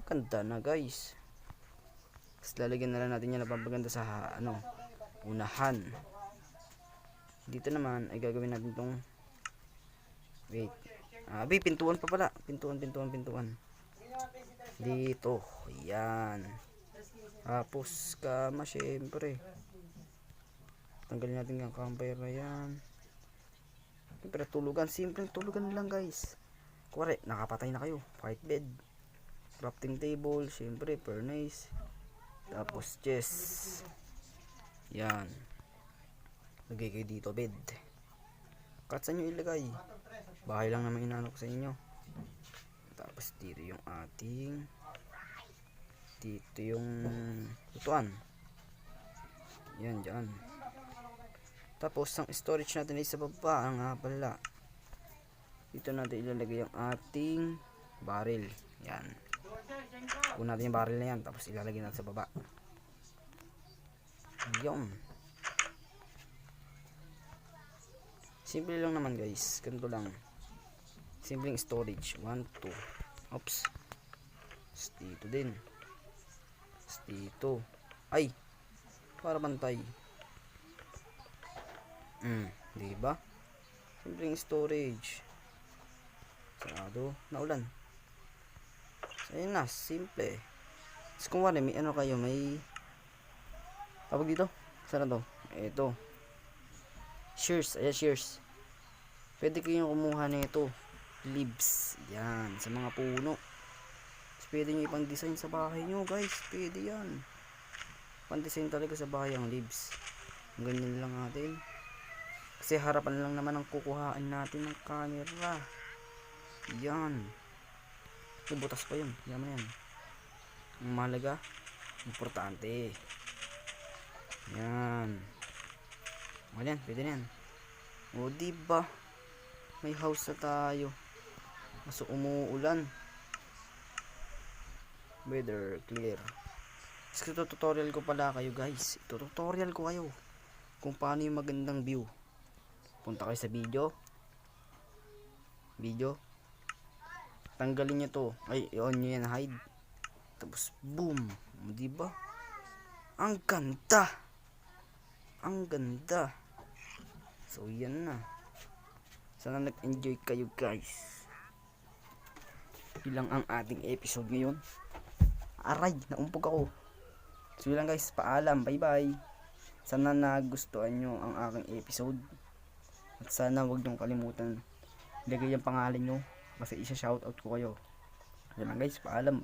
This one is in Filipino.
Ganda na guys. Tapos lalagyan na lang natin yan na pampaganda sa unahan. Dito naman ay gagawin natin tong wait. Pintuan pa pala. Pintuan. Dito. Yan. Tapos kama syempre. Tanggalin natin yung campfire na yan. Siyempre tulugan. Simpleng tulugan lang guys. Kuwari nakapatay na kayo. White bed. Crafting table. Siyempre furnace. Tapos chest. Yan. Lagay kayo dito bed. Kahit saan nyo ilagay. Bahay lang naman inaano ko sa inyo. Tapos dito yung ating. Dito yung lutuan. Yan dyan. Tapos ang storage natin ay sa baba. Ang pala. Dito natin ilalagay yung ating barrel. Yan. Kunin natin yung barrel na yan. Tapos ilalagay natin sa baba. Yan. Simple lang naman guys. Ganito lang. Simpleng storage. 1, 2. Oops. Dito din. Dito. Ay. Para bantay. Diba? Simpleng storage. Sarado. Naulan. So, ayun na. Simple. Tapos kung wala, may ano kayo, may tawag dito. Saan na to? Ito. Shears. Ayan, shears. Pwede kayong kumuha na ito. Leaves. Yan. Sa mga puno. Tapos pwede nyo ipang design sa bahay nyo, guys. Pwede yan. Pang design talaga sa bahay ang leaves. Ganyan lang natin. Kasi harapan lang naman ang kukuhaan natin ng camera. Yan. May butas pa yun. Yaman yan. Ang mahalaga, importante. Yan. O yan, pwede na yan. O diba? May house na tayo. Kaso umuulan. Weather clear. Kasi tutorial ko pala kayo guys. Tutorial ko kayo kung paano yung magandang view. Punta kayo sa video. Tanggalin nyo to. Ay, i-on nyo yan, hide. Tapos boom. Diba? Ang ganda. Ang ganda. So yan na. Sana nag-enjoy kayo guys. Ilang ang ating episode ngayon. Aray, naumpog ako. So yun lang guys, paalam, bye bye. Sana nagustuhan nyo ang aking episode. At sana wag nyong kalimutan ilagay yung pangalan nyo kasi isa shoutout ko kayo. Yun lang guys, paalam.